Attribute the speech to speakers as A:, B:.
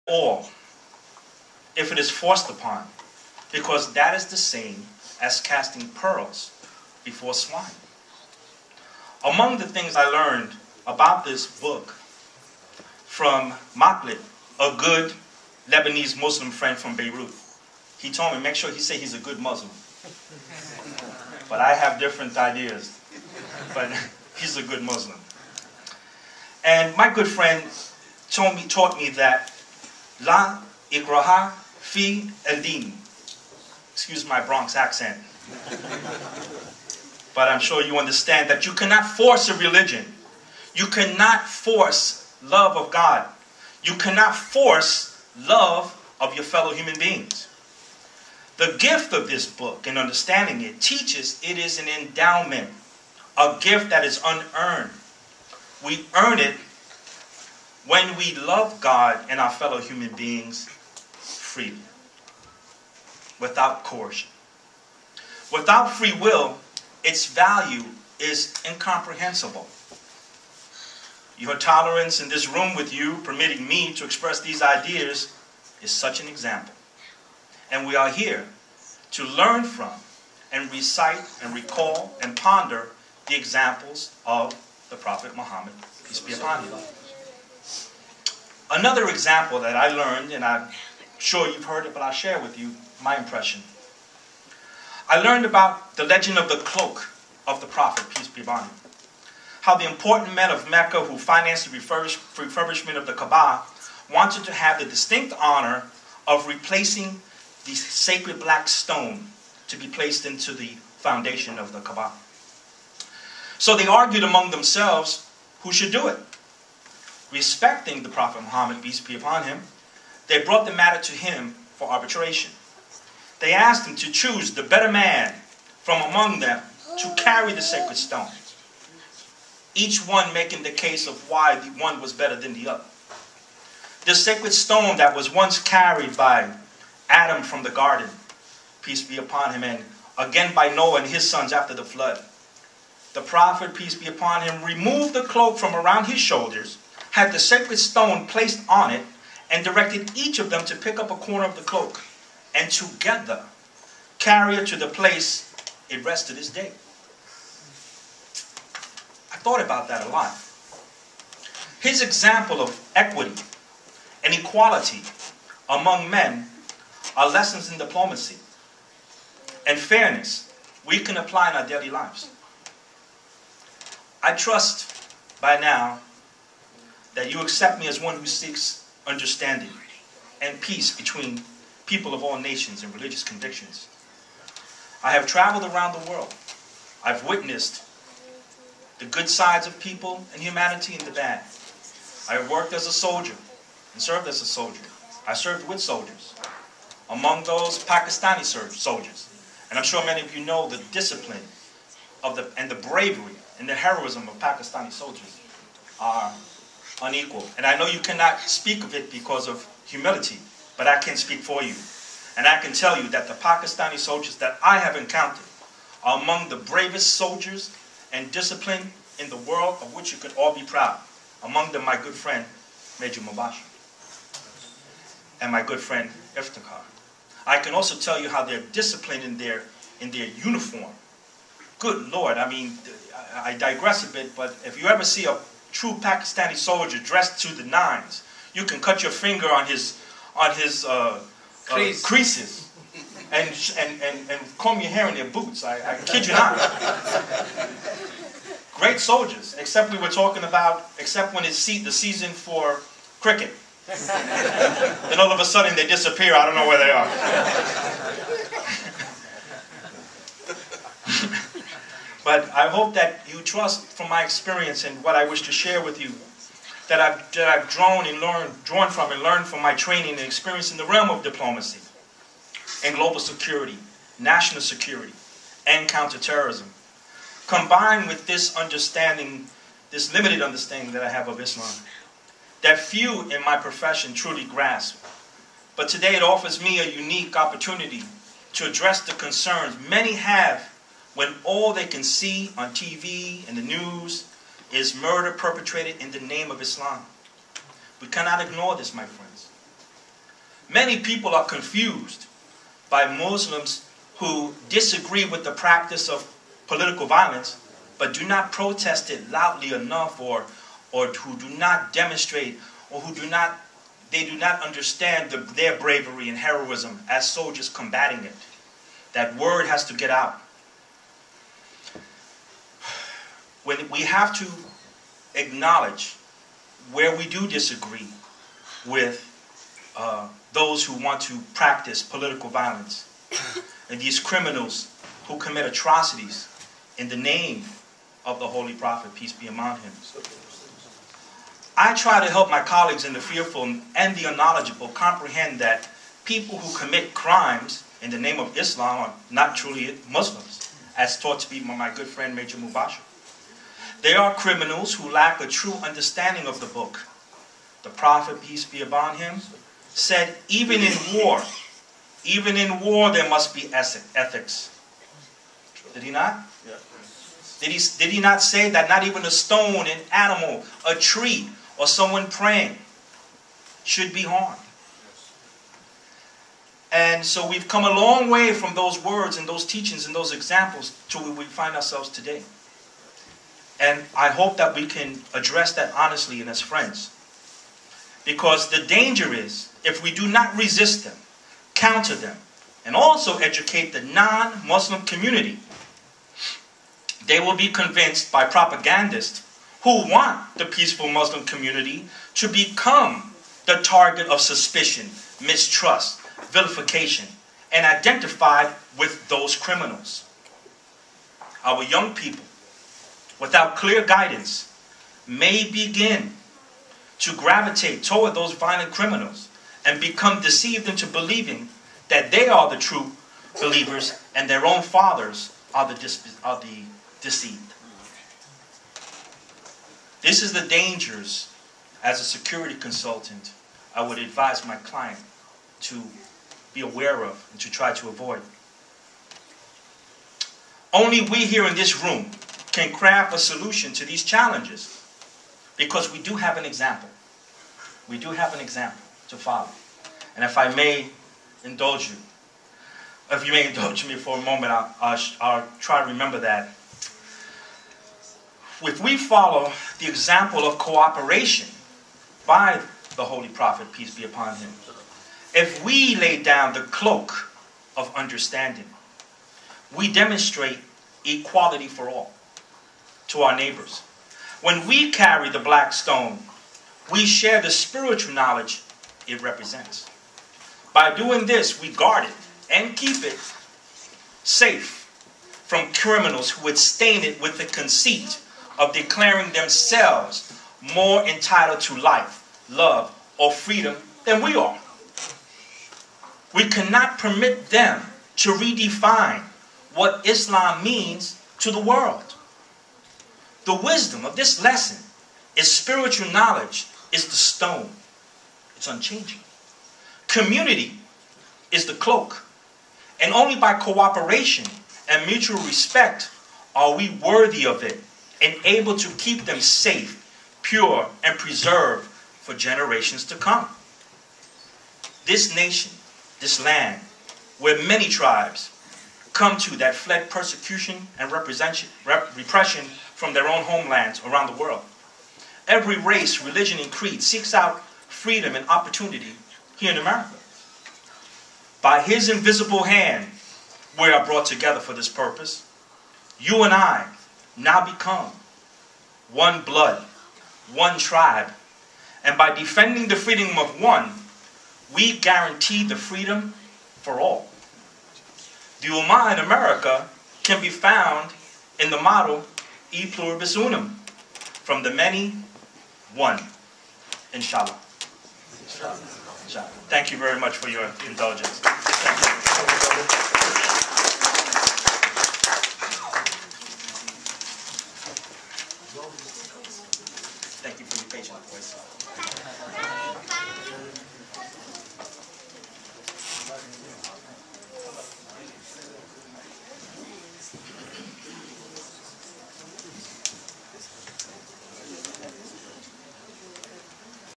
A: Or if it is forced upon, because that is the same as casting pearls before swine. Among the things I learned about this book from Mele, a good Lebanese Muslim friend from Beirut, he told me, make sure he say he's a good Muslim. But I have different ideas. But he's a good Muslim. And my good friend taught me that La ikraha fi el-din. Excuse my Bronx accent. But I'm sure you understand that you cannot force a religion. You cannot force love of God. You cannot force love of your fellow human beings. The gift of this book and understanding it teaches it is an endowment, a gift that is unearned. We earn it when we love God and our fellow human beings freely, without coercion. Without free will, its value is incomprehensible. Your tolerance in this room with you, permitting me to express these ideas, is such an example. And we are here to learn from and recite and recall and ponder the examples of the Prophet Muhammad, peace be upon him. Another example that I learned, and I'm sure you've heard it, but I'll share with you my impression. I learned about the legend of the cloak of the Prophet, peace be upon him. How the important men of Mecca who financed the refurbishment of the Kaaba wanted to have the distinct honor of replacing the sacred black stone to be placed into the foundation of the Kaaba. So they argued among themselves who should do it. Respecting the Prophet Muhammad, peace be upon him, they brought the matter to him for arbitration. They asked him to choose the better man from among them to carry the sacred stone, each one making the case of why the one was better than the other. The sacred stone that was once carried by Adam from the garden, peace be upon him, and again by Noah and his sons after the flood. The Prophet, peace be upon him, removed the cloak from around his shoulders, had the sacred stone placed on it, and directed each of them to pick up a corner of the cloak, and together carry it to the place it rests to this day. I thought about that a lot. His example of equity and equality among men are lessons in diplomacy and fairness we can apply in our daily lives. I trust by now that you accept me as one who seeks understanding and peace between people of all nations and religious convictions. I have traveled around the world. I've witnessed the good sides of people and humanity and the bad. I have worked as a soldier and served as a soldier. I served with soldiers. Among those, Pakistani soldiers. And I'm sure many of you know the discipline of the bravery and the heroism of Pakistani soldiers are unequal. And I know you cannot speak of it because of humility, but I can speak for you. And I can tell you that the Pakistani soldiers that I have encountered are among the bravest soldiers and discipline in the world, of which you could all be proud. Among them, my good friend, Major Mubashir, and my good friend, Iftikhar. I can also tell you how they're disciplined in their uniform. Good Lord, I mean, I digress a bit, but if you ever see a true Pakistani soldier dressed to the nines, you can cut your finger on his creases and comb your hair in their boots. I kid you not. Great soldiers, except when it's the season for cricket. Then all of a sudden they disappear. I don't know where they are. But I hope that you trust from my experience and what I wish to share with you, that I've drawn from and learned from my training and experience in the realm of diplomacy and global security, national security, and counterterrorism, combined with this understanding, this limited understanding that I have of Islam, that few in my profession truly grasp. But today it offers me a unique opportunity to address the concerns many have when all they can see on TV and the news is murder perpetrated in the name of Islam. We cannot ignore this, my friends. Many people are confused by Muslims who disagree with the practice of political violence, but do not protest it loudly enough, or who do not demonstrate, or they do not understand their bravery and heroism as soldiers combating it. That word has to get out. When we have to acknowledge where we do disagree with those who want to practice political violence and these criminals who commit atrocities in the name of the Holy Prophet, peace be upon him. I try to help my colleagues in the fearful and the unknowledgeable comprehend that people who commit crimes in the name of Islam are not truly Muslims, as taught to be by my good friend Major Mubashir. They are criminals who lack a true understanding of the book. The Prophet, peace be upon him, said even in war there must be ethics. Did he not?
B: Yeah.
A: Did he not say that not even a stone, an animal, a tree, or someone praying should be harmed? And so we've come a long way from those words and those teachings and those examples to where we find ourselves today. And I hope that we can address that honestly and as friends. Because the danger is, if we do not resist them, counter them, and also educate the non-Muslim community, they will be convinced by propagandists who want the peaceful Muslim community to become the target of suspicion, mistrust, vilification, and identified with those criminals. Our young people, without clear guidance, may begin to gravitate toward those violent criminals and become deceived into believing that they are the true believers and their own fathers are the deceived. This is the dangers, as a security consultant, I would advise my client to be aware of and to try to avoid. Only we here in this room can craft a solution to these challenges, because we do have an example. We do have an example to follow. And if I may indulge you, if you may indulge me for a moment, I'll try to remember that. If we follow the example of cooperation by the Holy Prophet, peace be upon him, if we lay down the cloak of understanding, we demonstrate equality for all to our neighbors. When we carry the black stone, we share the spiritual knowledge it represents. By doing this, we guard it and keep it safe from criminals who would stain it with the conceit of declaring themselves more entitled to life, love, or freedom than we are. We cannot permit them to redefine what Islam means to the world. The wisdom of this lesson is spiritual knowledge is the stone. It's unchanging. Community is the cloak. And only by cooperation and mutual respect are we worthy of it and able to keep them safe, pure, and preserved for generations to come. This nation, this land, where many tribes come to that fled persecution and repression from their own homelands around the world. Every race, religion, and creed seeks out freedom and opportunity here in America. By his invisible hand, we are brought together for this purpose. You and I now become one blood, one tribe. And by defending the freedom of one, we guarantee the freedom for all. The Ummah in America can be found in the motto, E pluribus unum, from the many, one. Inshallah. Inshallah. Thank you very much for your indulgence. Thank you.